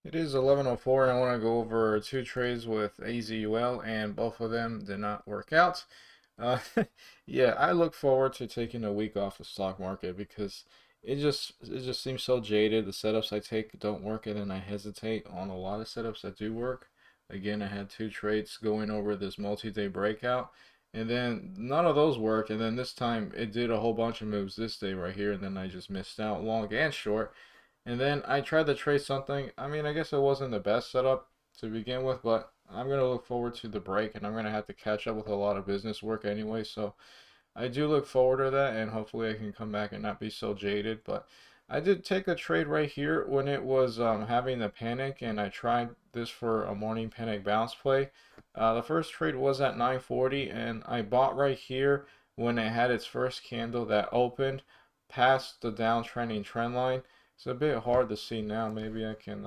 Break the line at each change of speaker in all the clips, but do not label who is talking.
It is 11:04 and I want to go over two trades with AZUL and both of them did not work out. Uh, yeah, I look forward to taking a week off the stock market because it just seems so jaded. The setups I take don't work and then I hesitate on a lot of setups that do work. Again, I had two trades going over this multi-day breakout and then none of those worked, and then this time it did a whole bunch of moves this day right here and then I just missed out long and short. And then I tried to trade something. I mean, I guess it wasn't the best setup to begin with, but I'm going to look forward to the break and I'm going to have to catch up with a lot of business work anyway. So I do look forward to that and hopefully I can come back and not be so jaded. But I did take a trade right here when it was having the panic, and I tried this for a morning panic bounce play. The first trade was at 940 and I bought right here when it had its first candle that opened past the downtrending trend line. It's a bit hard to see now. Maybe I can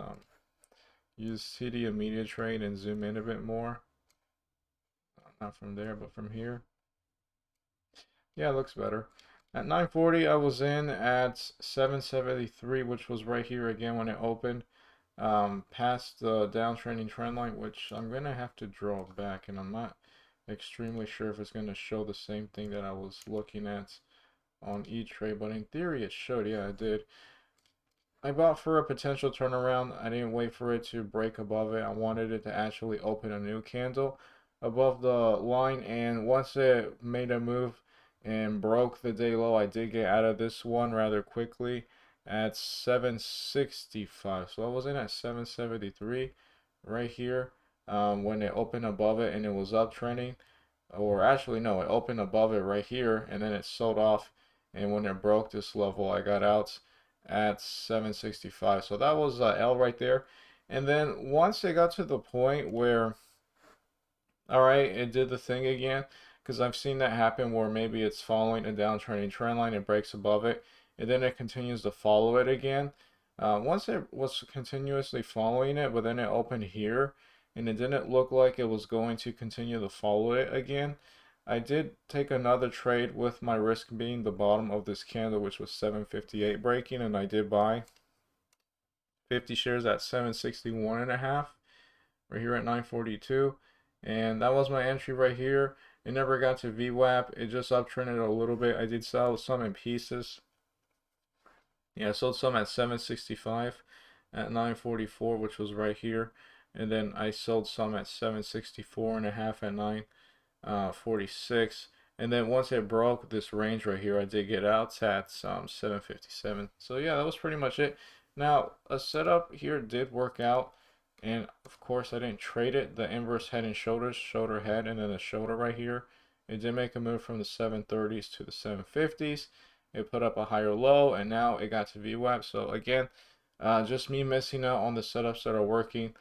use CD immediate trade and zoom in a bit more. Not from there, but from here. Yeah, it looks better. At 940, I was in at 773, which was right here again when it opened. Past the downtrending trend line, which I'm going to have to draw back, and I'm not extremely sure if it's going to show the same thing that I was looking at on E-Trade, but in theory it should. Yeah, it did. I bought for a potential turnaround. I didn't wait for it to break above it. I wanted it to actually open a new candle above the line, and once it made a move and broke the day low, I did get out of this one rather quickly at 765. So I was in at 773 right here when it opened above it and it was uptrending. Or actually, no, it opened above it right here and then it sold off. And when it broke this level, I got out at 765. So that was L right there. And then once it got to the point where, all right, it did the thing again, because I've seen that happen where maybe it's following a downtrending trend line, it breaks above it, and then it continues to follow it again. Once it was continuously following it, but then it opened here, and it didn't look like it was going to continue to follow it again. I did take another trade with my risk being the bottom of this candle, which was 758 breaking, and I did buy 50 shares at 761 and a half. Right here at 942, and that was my entry right here. It never got to VWAP. It just uptrended a little bit. I did sell some in pieces. Yeah, I sold some at 765 at 944, which was right here, and then I sold some at 764 and a half at 946. And then once it broke this range right here, I did get out at 757. So yeah, that was pretty much it. Now, a setup here did work out. And of course, I didn't trade it. The inverse head and shoulders, shoulder head, and then the shoulder right here. It did make a move from the 730s to the 750s. It put up a higher low, and now it got to VWAP. So again, just me missing out on the setups that are working.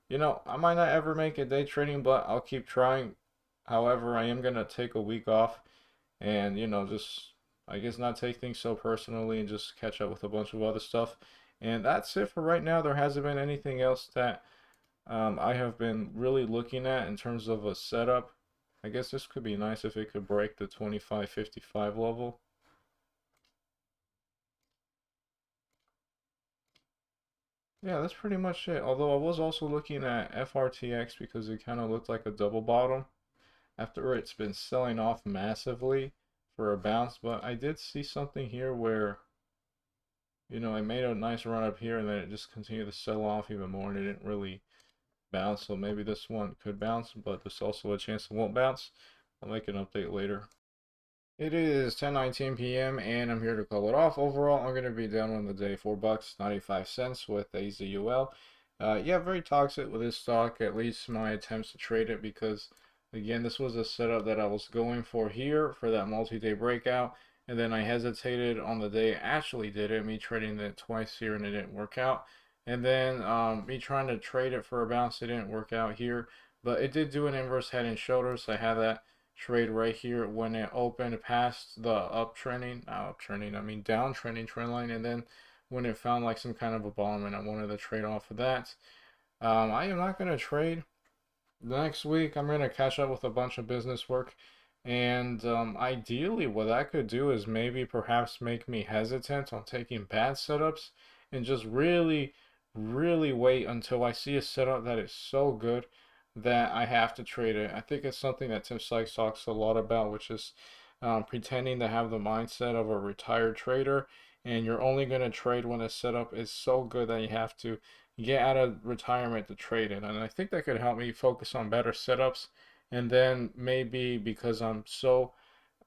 You know, I might not ever make it day trading, but I'll keep trying. However, I am gonna take a week off, and just I guess not take things so personally and just catch up with a bunch of other stuff. And that's it for right now. There hasn't been anything else that I have been really looking at in terms of a setup. I guess this could be nice if it could break the 25.55 level. Yeah, that's pretty much it. Although I was also looking at FRTX because it kind of looked like a double bottom after it's been selling off massively for a bounce. But I did see something here where, it made a nice run up here and then it just continued to sell off even more and it didn't really bounce. So maybe this one could bounce, but there's also a chance it won't bounce. I'll make an update later. It is 10:19 p.m. and I'm here to call it off. Overall, I'm going to be down on the day $4.95 with AZUL. Yeah, very toxic with this stock, at least my attempts to trade it, because again, this was a setup that I was going for here for that multi-day breakout, and then I hesitated on the day I actually did it, me trading it twice here and it didn't work out. And then me trying to trade it for a bounce, it didn't work out here, but it did do an inverse head and shoulders. So I have that trade right here when it opened past the uptrending, not uptrending, I mean downtrending trend line, and then when it found like some kind of a bottom and I wanted to trade off of that. I am not going to trade next week. I'm going to catch up with a bunch of business work, and ideally what that could do is maybe perhaps make me hesitant on taking bad setups and just really really wait until I see a setup that is so good that I have to trade it. I think it's something that Tim Sykes talks a lot about, which is pretending to have the mindset of a retired trader, and you're only going to trade when a setup is so good that you have to get out of retirement to trade it. And I think that could help me focus on better setups. And then maybe because I'm so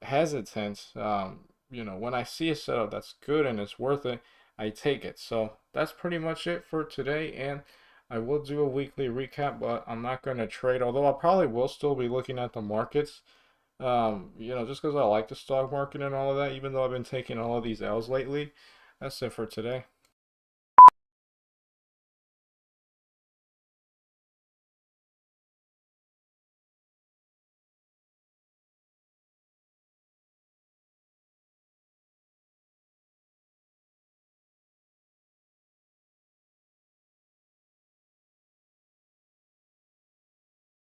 hesitant. When I see a setup that's good and it's worth it, I take it. So that's pretty much it for today. And I will do a weekly recap, but I'm not going to trade. Although I probably will still be looking at the markets. Just because I like the stock market and all of that, even though I've been taking all of these L's lately. That's it for today.